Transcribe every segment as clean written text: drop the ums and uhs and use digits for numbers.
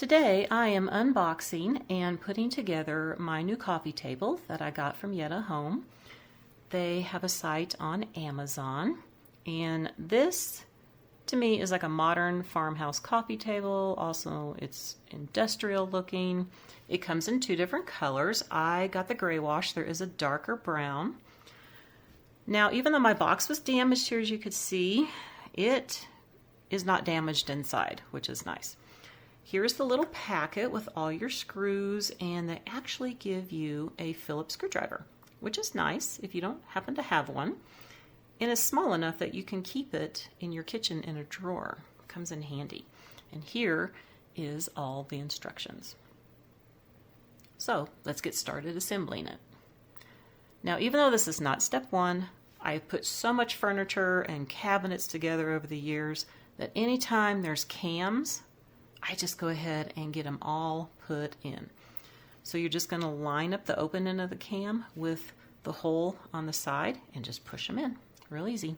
Today I am unboxing and putting together my new coffee table that I got from Yitahome. They have a site on Amazon, and this to me is like a modern farmhouse coffee table. Also, it's industrial looking. It comes in two different colors. I got the gray wash. There is a darker brown. Now, even though my box was damaged here, as you could see, it is not damaged inside, which is nice. Here's the little packet with all your screws, and they actually give you a Phillips screwdriver, which is nice if you don't happen to have one. And it's small enough that you can keep it in your kitchen in a drawer. It comes in handy. And here is all the instructions. So let's get started assembling it. Now, even though this is not step one, I've put so much furniture and cabinets together over the years that anytime there's cams, I just go ahead and get them all put in. So you're just going to line up the open end of the cam with the hole on the side and just push them in. Real easy.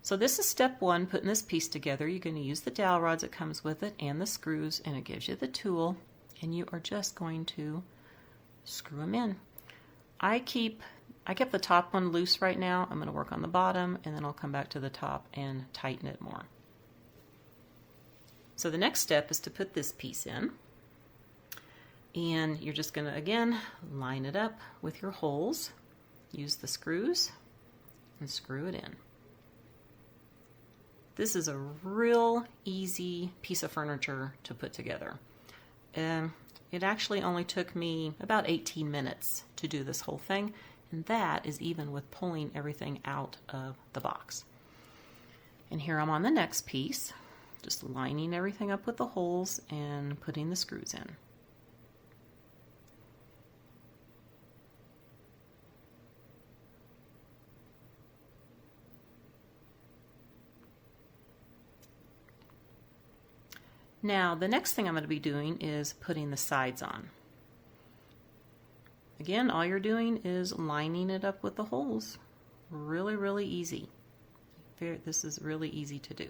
So this is step one, putting this piece together. You're going to use the dowel rods that comes with it and the screws, and it gives you the tool, and you are just going to screw them in. I kept the top one loose right now. I'm going to work on the bottom, and then I'll come back to the top and tighten it more. So the next step is to put this piece in, and you're just going to, again, line it up with your holes, use the screws, and screw it in. This is a real easy piece of furniture to put together. It actually only took me about 18 minutes to do this whole thing, and that is even with pulling everything out of the box. And here I'm on the next piece. Just lining everything up with the holes and putting the screws in. Now, the next thing I'm going to be doing is putting the sides on. Again, all you're doing is lining it up with the holes. Really, really easy. This is really easy to do.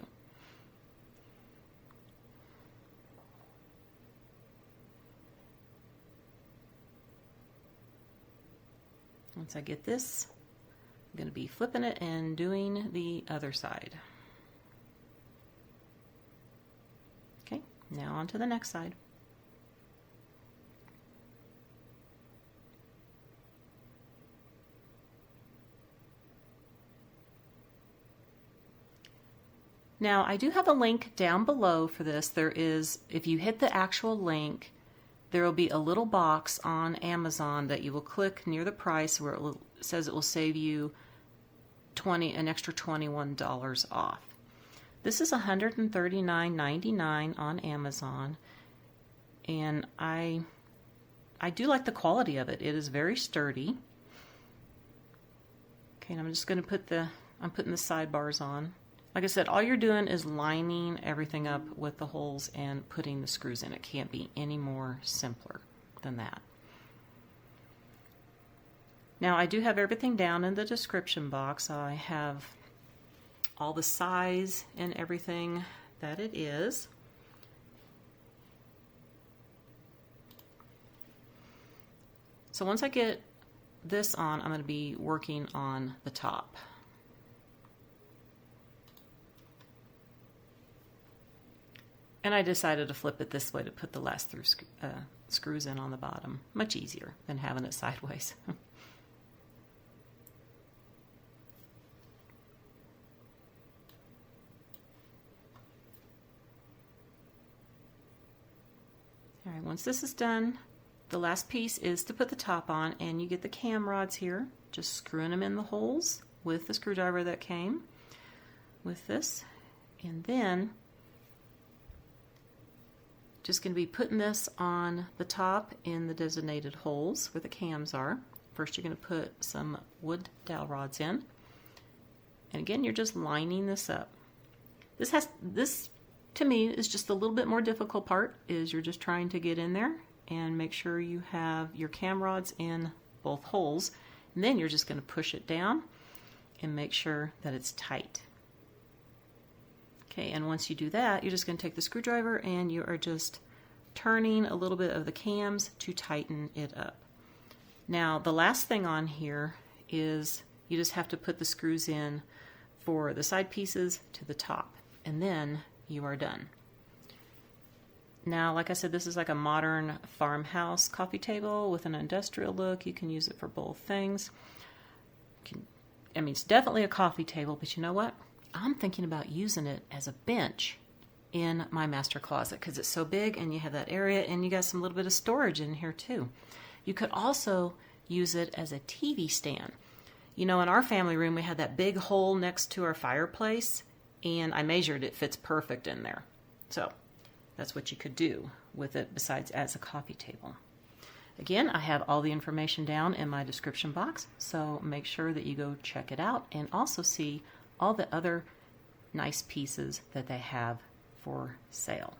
Once I get this, I'm going to be flipping it and doing the other side. Okay, now on to the next side. Now, I do have a link down below for this. There is, if you hit the actual link, there will be a little box on Amazon that you will click near the price where it says it will save you an extra $21 off. This is $139.99 on Amazon, and I do like the quality of it. It is very sturdy. Okay, and I'm just going to I'm putting the sidebars on. Like I said, all you're doing is lining everything up with the holes and putting the screws in. It can't be any more simpler than that. Now, I do have everything down in the description box. I have all the size and everything that it is. So once I get this on, I'm going to be working on the top. And I decided to flip it this way to put the last three screws in on the bottom. Much easier than having it sideways. All right, once this is done, the last piece is to put the top on, and you get the cam rods here, just screwing them in the holes with the screwdriver that came with this. And then just going to be putting this on the top in the designated holes where the cams are. First, you're going to put some wood dowel rods in. And again, you're just lining this up. This to me is just a little bit more difficult part, is you're just trying to get in there and make sure you have your cam rods in both holes. And then you're just going to push it down and make sure that it's tight. Okay, and once you do that, you're just going to take the screwdriver and you are just turning a little bit of the cams to tighten it up. Now the last thing on here is you just have to put the screws in for the side pieces to the top, and then you are done. Now, like I said, this is like a modern farmhouse coffee table with an industrial look. You can use it for both things. I mean, it's definitely a coffee table, but you know what? I'm thinking about using it as a bench in my master closet because it's so big and you have that area and you got some little bit of storage in here too. You could also use it as a TV stand. You know, in our family room, we had that big hole next to our fireplace, and I measured it fits perfect in there. So that's what you could do with it besides as a coffee table. Again, I have all the information down in my description box, so make sure that you go check it out and also see all the other nice pieces that they have for sale.